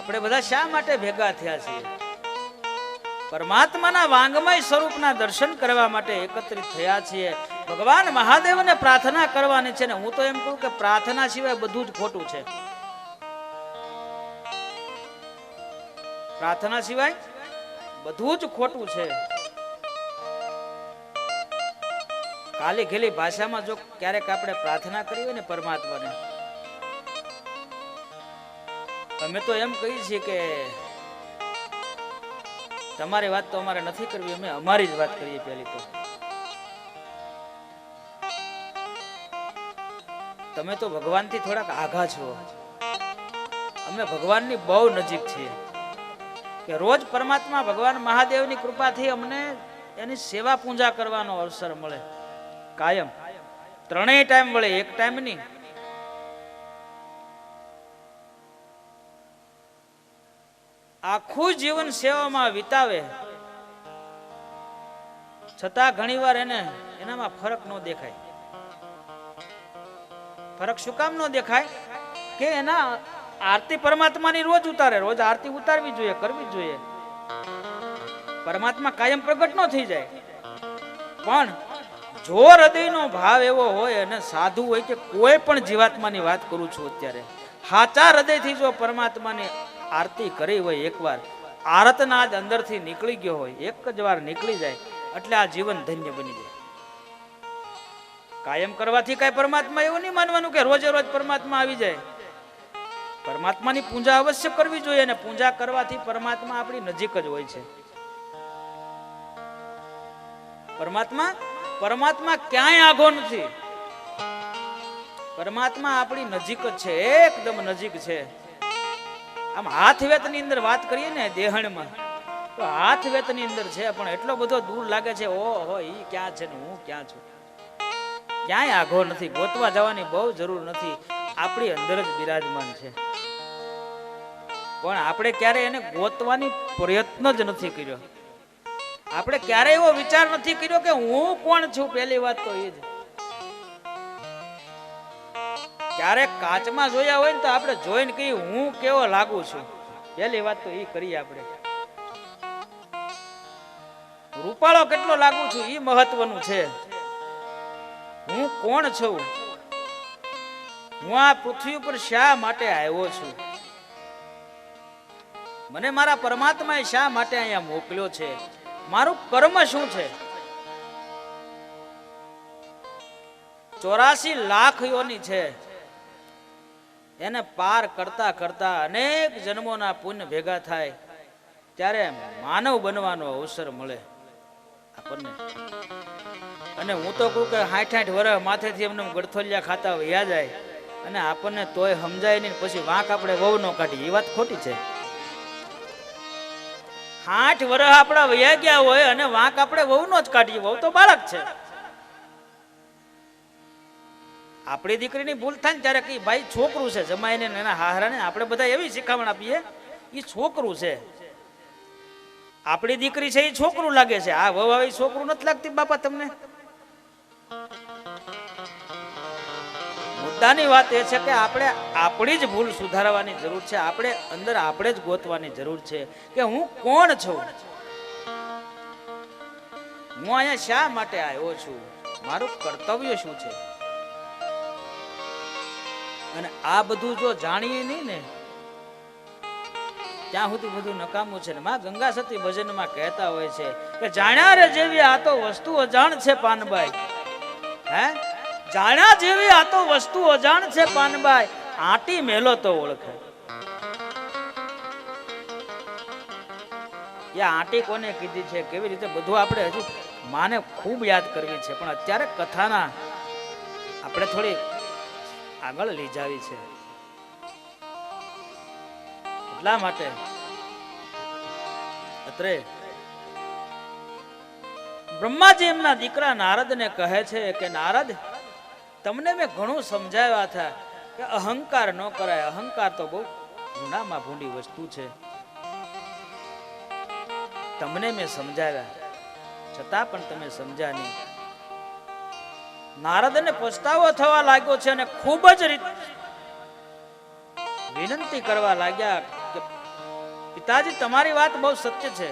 આપણે બધા શા માટે ભેગા થયા છીએ? પરમાત્માના વાંગમય સ્વરૂપના દર્શન કરવા માટે એકત્રિત થયા છીએ. ભગવાન મહાદેવને પ્રાર્થના કરવાની છે ને હું તો એમ કહું કે પ્રાર્થના સિવાય બધું જ ખોટું છે. પ્રાર્થના સિવાય બધું જ ખોટું છે. કાલી ઘેલી ભાષામાં જો ક્યારેક આપણે પ્રાર્થના કરી હોય ને પરમાત્માને, અમે તો એમ કહીએ છીએ કે તમારી વાત તો અમારે નથી કરવી, અમે અમારી જ વાત કરીએ. પહેલી તો તમે તો ભગવાનથી થોડાક આઘા છો, અમે ભગવાનની બહુ નજીક છીએ. કે રોજ પરમાત્મા ભગવાન મહાદેવની કૃપાથી અમને એની સેવા પૂજા કરવાનો અવસર મળે. કાયમ ત્રણેય ટાઈમ મળે, એક ટાઈમ નહીં. આખું જીવન સેવામાં વિતાવે છતાં ઘણીવાર એનામાં ફરક ન દેખાય. ફરક શું કામ ન દેખાય? કે એના આરતી પરમાત્માની રોજ ઉતારે, રોજ આરતી ઉતારવી જોઈએ, કરવી જોઈએ. પરમાત્મા કાયમ પ્રગટ ન થઈ જાય, પણ જો હૃદયનો ભાવ એવો હોય અને સાધુ હોય કે કોઈ પણ જીવાત્માની વાત કરું છું અત્યારે, સાચા હૃદયથી જો પરમાત્માની આરતી કરી હોય, એકવાર આરતનાદ અંદરથી નીકળી ગયો હોય, એક જ વાર નીકળી જાય એટલે આ જીવન ધન્ય બની જાય. કાયમ કરવાથી કઈ પરમાત્મા એવું નહીં માનવાનું કે રોજે રોજ પરમાત્મા આવી જાય. પરમાત્માની પૂજા અવશ્ય કરવી જોઈએ અને પૂજા કરવાથી પરમાત્મા આપણી નજીક જ હોય છે. પરમાત્મા ક્યાંય આઘો નથી. પરમાત્મા આપણી નજીક જ છે, એકદમ નજીક છે. આમ હાથ વેતની અંદર વાત કરીએ ને દેહણમાં, તો હાથ વેતની અંદર છે, પણ એટલો બધો દૂર લાગે છે. ઓહો, ઈ ક્યાં છે ને હું ક્યાં છું? ક્યાંય આઘો નથી. ગોતવા જવાની બહુ જરૂર નથી, આપણી અંદર જ બિરાજમાન છે. પણ આપણે ક્યારે એને ગોતવાની પ્રયત્ન જ નથી કર્યો. આપણે ક્યારે એવો વિચાર નથી કર્યો કે હું કોણ છું. પહેલી વાત તો એ જ. ક્યારેક કાચમાં જોયા હોય ને તો આપણે જોઈને કહીએ હું કેવો લાગુ છું. પહેલી વાત તો એ કરીએ આપણે. રૂપાળો કેટલો લાગુ છું એ મહત્વનું છે. હું કોણ છું? હું આ પૃથ્વી ઉપર શા માટે આવ્યો છું? મને મારા પરમાત્માએ શા માટે અહીંયા મોકલ્યો છે? મારું કર્મ શું છે? 84 લાખ યોની છે, એને પાર કરતા કરતા અનેક જન્મોના પુણ્ય ભેગા થાય ત્યારે માનવ બનવાનો અવસર મળે આપણને. અને હું તો કહું કે 60-60 વર્ષ માથેથી એમને ગળથોલિયા ખાતા વયા જાય અને આપણને તોય સમજાય નહીં, પછી વાંક આપણે વહુ ન કાઢી. એ વાત ખોટી છે. 60 વર્ષ આપણા વયા ગયા હોય અને વાંક આપણે વહુ નો જ કાઢીએ. વહુ તો બાળક છે. આપણી દીકરીની ભૂલ થાય ને ત્યારે કઈ ભાઈ છોકરું છે, જમાઈને એના હાહરાને આપણે બધા એવી શિખામણ આપીએ એ છોકરું છે. આપણી દીકરી છે એ છોકરું લાગે છે. આ વહુ આવી છોકરું નથી લાગતી બાપા તમને? મુદ્દાની વાત એ છે કે આપણે આપણી જ ભૂલ સુધારવાની જરૂર છે. આપણે અંદર આપણે જ ગોતવાની જરૂર છે કે હું કોણ છું? હું અહીંયા શા માટે આવ્યો છું? મારું કર્તવ્ય શું છે? અને આ બધું જો જાણીએ નહીં ને ત્યાં સુધી બધું નકામું છે. ને માં ગંગા સતી ભજનમાં કહેતા હોય છે કે જાણ્યા રે જેવી આ તો વસ્તુ અજાણ છે પાનબાઈ. હે, જાણ્યા જેવી આ તો વસ્તુ અજાણ છે પાનબાઈ, આટી મેલો તો ઓળખે. આટી કોને કીધી છે, કેવી રીતે, બધું આપણે હજુ માને ખૂબ યાદ કરવી છે. પણ અત્યારે કથાના આપણે થોડી આગળ લઈ જાવી છે. એટલા માટે અત્રે બ્રહ્માજી એમના દીકરા નારદને કહે છે કે નારદ, તમને મેં ઘણું સમજાવ્યા હતા કે અહંકાર ન કરાય. અહંકાર તો બહુ ભૂંડામાં ભૂંડી વસ્તુ છે. તમને મેં સમજાવ્યા છતાં પણ તમે સમજ્યા નહીં. નારદને પછતાવો થવા લાગ્યો છે અને ખૂબ જ વિનંતી કરવા લાગ્યા કે પિતાજી તમારી વાત બહુ સત્ય છે.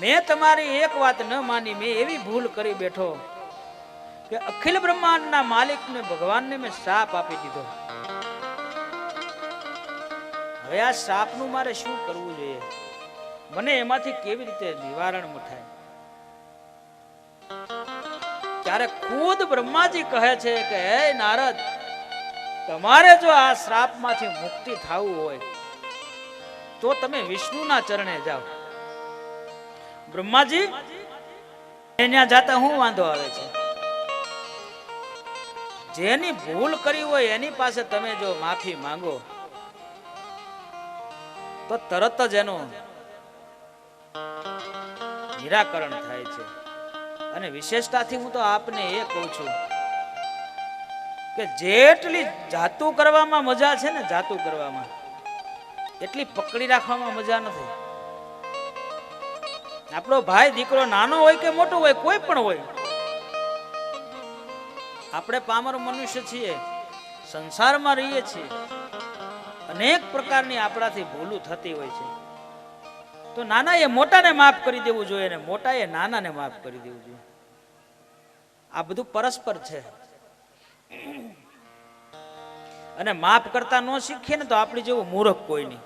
મેં તમારી એક વાત ન માની, મેં એવી ભૂલ કરી બેઠો કે અખિલ બ્રહ્માંડના માલિકને ભગવાનને મેં શ્રાપ આપી દીધો. હવે આ શ્રાપનું મારે શું કરવું જોઈએ? મને એમાંથી કેવી રીતે નિવારણ થાય? ત્યારે ખુદ બ્રહ્માજી કહે છે કે હે નારદ, તમારે જો આ શ્રાપમાંથી મુક્તિ થવું હોય તો તમે વિષ્ણુના ચરણે જાઓ. બ્રહ્માજી ત્યાં જાતા હું વાંધો આવે છે? જેની ભૂલ કરી હોય એની પાસે તમે જો માફી માંગો તો તરત જ એનું નિરાકરણ થાય છે. અને વિશેષતાથી હું તો આપને એ કહું છું કે જેટલી જાતું કરવામાં મજા છે ને, જાતું કરવામાં, એટલી પકડી રાખવામાં મજા નથી. આપણો ભાઈ દીકરો નાનો હોય કે મોટો હોય, કોઈ પણ હોય, આપણે પામર મનુષ્ય છીએ, સંસારમાં રહીએ છીએ, અનેક પ્રકારની આપણાથી ભૂલું થતી હોય છે. તો નાના એ મોટાને માફ કરી દેવું જોઈએ ને મોટા એ નાનાને માફ કરી દેવું જોઈએ. આ બધું પરસ્પર છે. અને માફ કરતા ન શીખીએ ને તો આપણી જેવું મૂર્ખ કોઈ નહીં.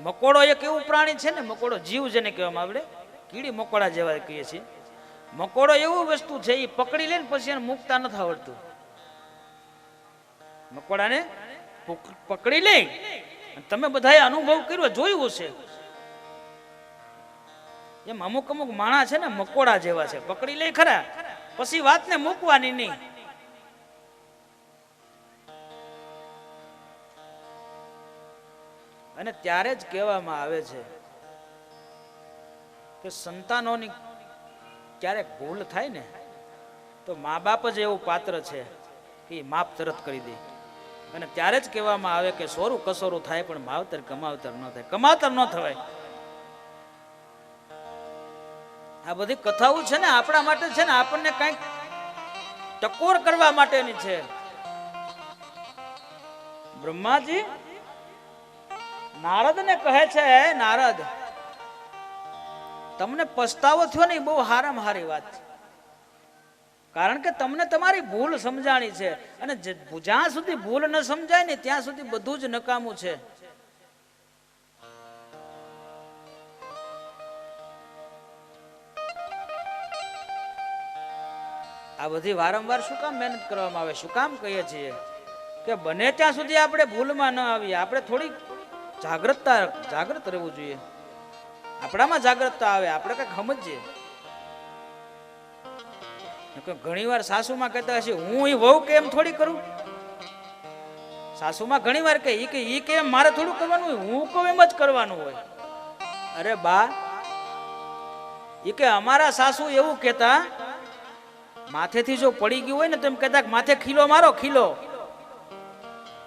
મકોડો એક એવું પ્રાણી છે ને, મકોડો જીવ જેને કહેવામાં આવે, કીડી મકોડા જેવા કહીએ છીએ. મકોડો એવું વસ્તુ છે, એ પકડી લે ને પછી એને મુકતા નથી આવડતું. મકોડાને પકડી લે, તમે બધાએ અનુભવ કર્યો, જોયું હશે. એમ અમુક અમુક માણસ છે ને મકોડા જેવા છે, પકડી લે ખરા, પછી વાતને મૂકવાની નહીં. અને ત્યારે જ કહેવામાં આવે છે કે સંતાનોની ક્યારેક ભૂલ થાય ને તો મા બાપ જ એવું પાત્ર છે કે માફ તરત કરી દે. અને ત્યારે જ કહેવામાં આવે કે સોરું કસોરું થાય પણ માવતર કમાવતર ન થાય, કમાવતર ન થવાય. આ બધી કથાઓ છે ને આપણા માટે છે ને, આપણને કંઈક ટકોર કરવા માટેની છે. બ્રહ્માજી નારદને કહે છે, નારદ, તમને પસ્તાવો થયો ને એ બહુ હારામાં હારી વાત છે. કારણ કે તમને તમારી ભૂલ સમજાણી છે, અને જ્યાં સુધી ભૂલ ન સમજાય ને ત્યાં સુધી બધું જ નકામું છે. આ બધી વારંવાર શું કામ મહેનત કરવામાં આવે? શું કામ કહીએ છીએ કે બને ત્યાં સુધી આપણે ભૂલમાં ન આવીએ. આપણે થોડી જાગૃત રહેવું જોઈએ. આપણામાં જાગૃતતા આવે, આપણે કંઈક સમજીએ. ઘણી વાર સાસુમાં કહેતા હશે, હું એ વહુ કેમ થોડી કરું? સાસુમાં ઘણી વાર કે ઈ કેમ મારે થોડું કરવાનું હોય, હું કહું એમ જ કરવાનું હોય. અરે બા, ઈ કે અમારા સાસુ એવું કહેતા, માથેથી જો પડી ગયું હોય ને તો એમ કહેતા કે માથે ખીલો મારો, ખીલો.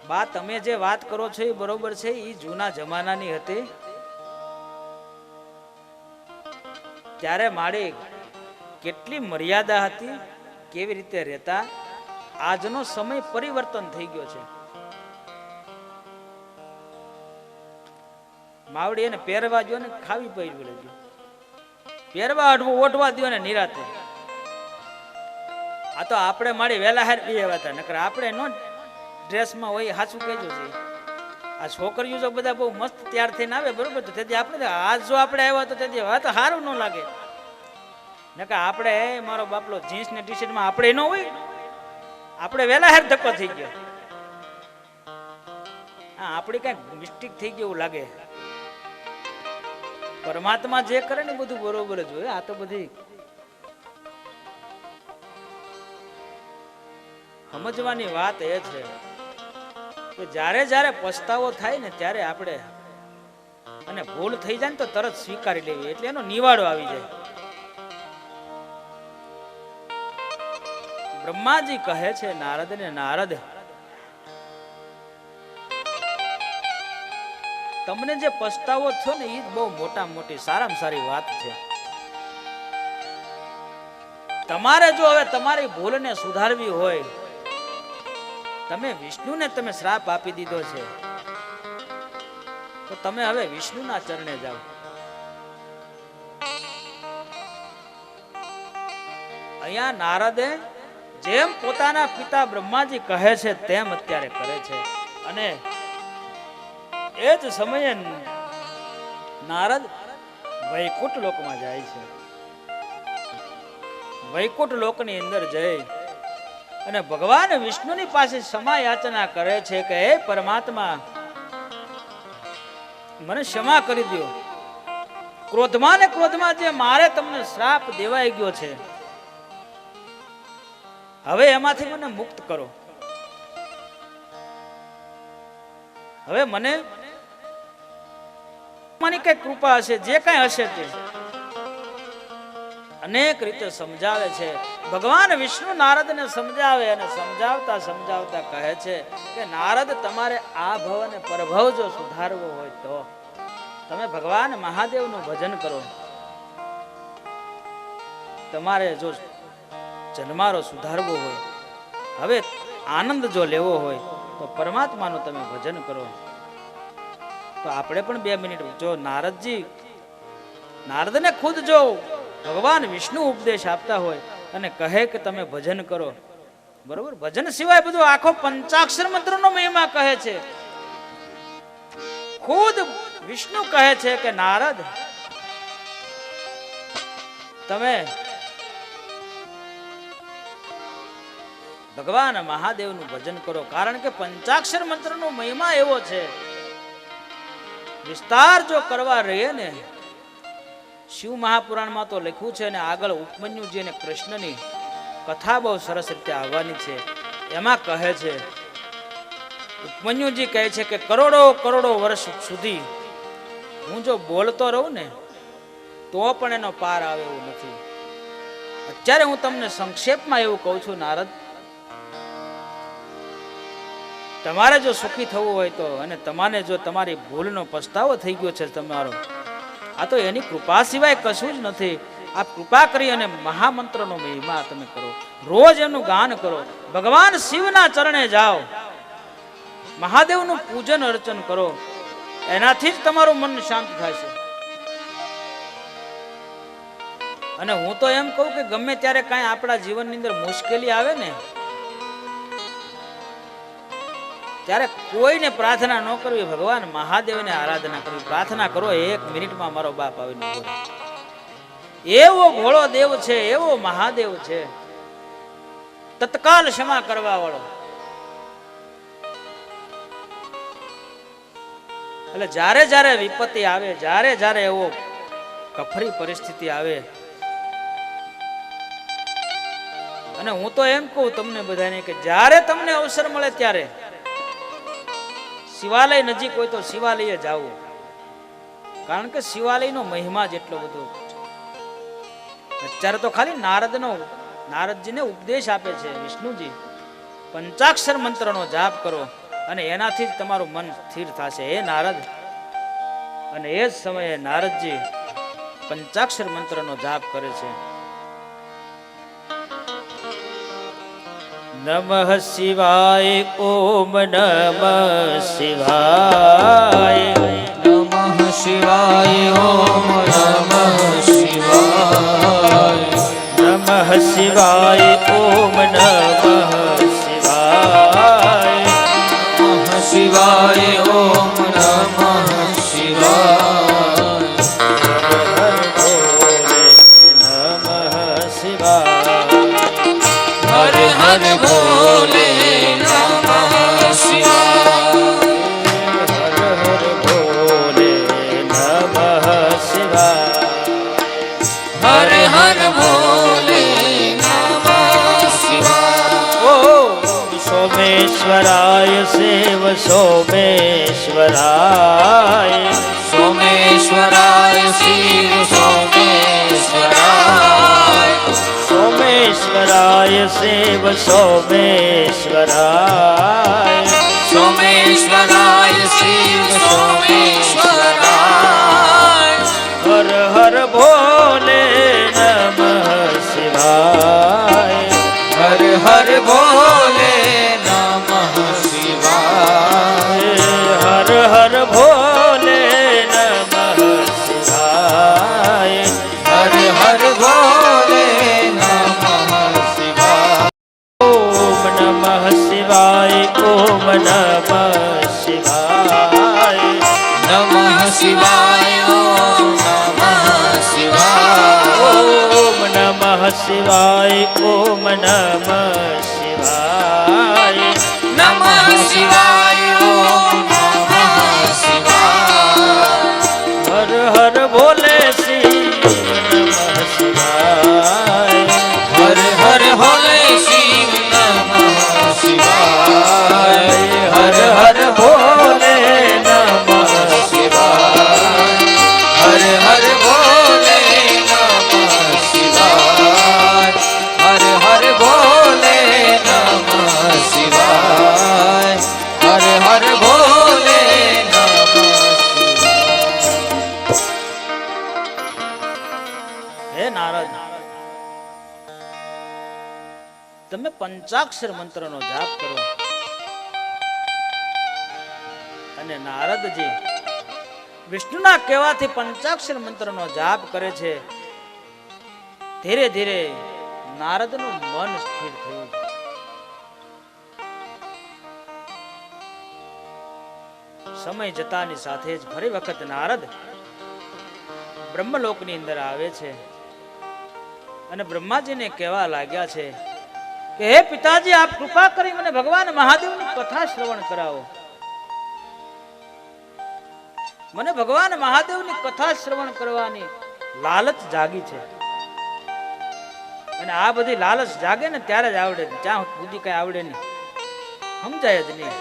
બા, તમે જે વાત કરો છો એ બરોબર છે, એ જૂના જમાનાની હતી. ત્યારે મારી કેટલી મર્યાદા હતી, કેવી રીતે રહેતા. આજનો સમય પરિવર્તન થઈ ગયો છે. માવડી એને પહેરવા દો ને ખાવી પડી પડે, પહેરવા ઓઢવા દો ને નિરાતે. આ તો આપણે મારી વેલા હાર બી એવા હતા, નકર આપણે નો ડ્રેસમાં હોય. સાચું કહેજો છે, આ છોકરીઓ જો બધા બહુ મસ્ત તૈયાર થઈને આવે બરોબર, તો તેથી આપણે આજ જો આપણે આવ્યા તો તેથી હવે તો સારું ન લાગે. નકર આપણે મારો બાપલો જીન્સ ને ટી શર્ટમાં આપણે ન હોય, આપણે વેલા હાર ધક્કો થઈ ગયો. હા, આપણી કઈક મિસ્ટેક થઈ ગયું લાગે. પરમાત્મા જે કરે ને બધું બરોબર જ હોય. આ તો બધી સમજવાની વાત એ છે કે જ્યારે જ્યારે પસ્તાવો થાય ને ત્યારે આપણે, અને ભૂલ થઈ જાય ને તો તરત સ્વીકારી લેવી, એટલે એનો નિવાડો આવી જાય. બ્રહ્માજી કહે છે નારદને, નારદ, તમને જે પસ્તાવો થયો ને એ બહુ મોટી સારામાં સારી વાત છે. તમારે જો હવે તમારી ભૂલને સુધારવી હોય, તમે વિષ્ણુને તમે શ્રાપ આપી દીધો છે, તો તમે હવે વિષ્ણુના ચરણે જાઓ. અહીંયા નારદે જેમ પોતાના પિતા બ્રહ્માજી કહે છે તેમ અત્યારે કરે છે. અને એ જ સમયે નારદ વૈકુંઠ લોકમાં જાય છે. વૈકુંઠ લોકની અંદર જઈ અને ભગવાન વિષ્ણુની પાસે ક્ષમા યાચના કરે છે કે હે પરમાત્મા, મને ક્ષમા કરી દો. ક્રોધમાં ને ક્રોધમાં જે મારે તમને શ્રાપ દેવાઈ ગયો છે, હવે એમાંથી મને મુક્ત કરો. હવે મને મારી કઈ કૃપા હશે, જે કઈ હશે તે અનેક રીતે સમજાવે છે. ભગવાન વિષ્ણુ નારદને સમજાવે અને સમજાવતા સમજાવતા કહે છે કે નારદ, તમારે આ ભવ અને પરભવ જો સુધારવો હોય તો તમે ભગવાન મહાદેવનું ભજન કરો. તમારે જો જન્મારો સુધારવો હોય, હવે આનંદ જો લેવો હોય તો પરમાત્માનું તમે ભજન કરો. તો આપણે પણ 2 મિનિટ જો નારદને ખુદ જો ભગવાન વિષ્ણુ ઉપદેશ આપતા હોય અને કહે કે તમે ભજન કરો, બરોબર, ભજન સિવાય બધું આખો પંચાક્ષર મંત્રનો મહિમા કહે છે. ખુદ વિષ્ણુ કહે છે કે નારદ, તમે ભગવાન મહાદેવનું ભજન કરો. કારણ કે પંચાક્ષર મંત્રનો મહિમા એવો છે, વિસ્તાર જો કરવા રહીએ ને, શિવ મહાપુરાણમાં તો લખ્યું છે, અને આગળ ઉપમન્યુજી અને કૃષ્ણની કથા બહુ સરસ રીતે આવવાની છે. એમાં કહે છે, ઉપમન્યુજી કહે છે કે કરોડો કરોડો વર્ષ સુધી હું જો બોલતો રહું ને તો પણ એનો પાર આવે એવું નથી. અત્યારે હું તમને સંક્ષેપમાં એવું કહું છું નારદ, તમારે જો સુખી થવું હોય તો, અને તમારે જો તમારી ભૂલનો પસ્તાવો થઈ ગયો છે તમારો, આ તો એની કૃપા સિવાય કશું જ નથી. આ કૃપા કરી અને મહામંત્રનો મહિમા તમે કરો, રોજ એનું ગાન કરો, ભગવાન શિવના ચરણે જાઓ, મહાદેવનું પૂજન અર્ચન કરો, એનાથી જ તમારું મન શાંત થાય છે. અને હું તો એમ કહું કે ગમે ત્યારે કાંઈ આપણા જીવનની અંદર મુશ્કેલી આવે ને, ત્યારે કોઈને પ્રાર્થના ન કરવી, ભગવાન મહાદેવને આરાધના કરવી. પ્રાર્થના કરો, 1 મિનિટમાં મારો બાપ આવીને બોલે. એવો ભોળો દેવ છે, એવો મહાદેવ છે, તત્કાલ ક્ષમા કરવા વાળો. એટલે જ્યારે જ્યારે વિપત્તિ આવે, જ્યારે જ્યારે એવો કફરી પરિસ્થિતિ આવે, અને હું તો એમ કહું તમને બધાને કે જ્યારે તમને અવસર મળે ત્યારે શિવાલય નજીક હોય તો શિવાલયે જાવું. કારણ કે શિવાલયનો મહિમા જેટલો બધો. અત્યારે તો ખાલી નારદજીને ઉપદેશ આપે છે વિષ્ણુજી, પંચાક્ષર મંત્રનો જાપ કરો અને એનાથી જ તમારું મન સ્થિર થશે. હે નારદ, અને એ જ સમયે નારદજી પંચાક્ષર મંત્રનો જાપ કરે છે. નમઃ શિવાય, ઓમ નમઃ શિવાય, નમઃ શિવાય, ઓમ નમઃ શિવાય, નમઃ શિવાય, ઓમ નમઃ શિવાય, નમઃ શિવાય, ઓમ નમઃ શિવાય, હર હર ભોલે નમઃ શિવાય, હર હર ભોલે નમઃ શિવાય, સોમેશ્વરાય શિવ સોમેશ્વરાય, સોમેશ્વરાય શિવ સોમેશ્વરાય, સોમેશ્વરાય શિવ સોમેશ્વરાય, સોમેશ્વરાય શિવ સોમેશ્વરાય, હર હર ભોલે નમઃ શિવાય, હર હર ભોલે નમઃ શિવાય, હર હર ભોલે નમઃ શિવાય. નમઃ શિવાય ઓમ નમઃ શિવાય ઓમ નમઃ શિવાય. ઓમ નમઃ શિવાય. નમઃ શિવાય ઓમ નમઃ શિવાય હર હર ભોલે શિવ નમઃ શિવાય. હર હર ભોલે શિવ નમઃ શિવાય હર હર ભોલે નમઃ શિવાય હર હર ભોલે નમઃ શિવાય હર હર ભોલે નમઃ શિવાય હર હર ભોલે નમઃ હે નારદ, તમે પંચાક્ષર મંત્રનો જાપ કરો. અને નારદજી વિષ્ણુના કહેવાથી પંચાક્ષર મંત્રનો જાપ કરે છે. ધીરે ધીરે નારદનું મન સ્થિર થયું. સમય જતાની સાથે જ ફરી વખત નારદ બ્રહ્મલોકની અંદર આવે છે અને બ્રહ્માજીને કહેવા લાગ્યા છે કે હે પિતાજી, આપ કૃપા કરી મને ભગવાન મહાદેવની કથા શ્રવણ કરાવો. મને ભગવાન મહાદેવની કથા શ્રવણ કરવાની લાલચ જાગી છે. અને આ બધી લાલચ જાગે ને ત્યારે જ આવડે, જ્યાં સુધી કઈ આવડે નહીં, સમજાય જ નહીં.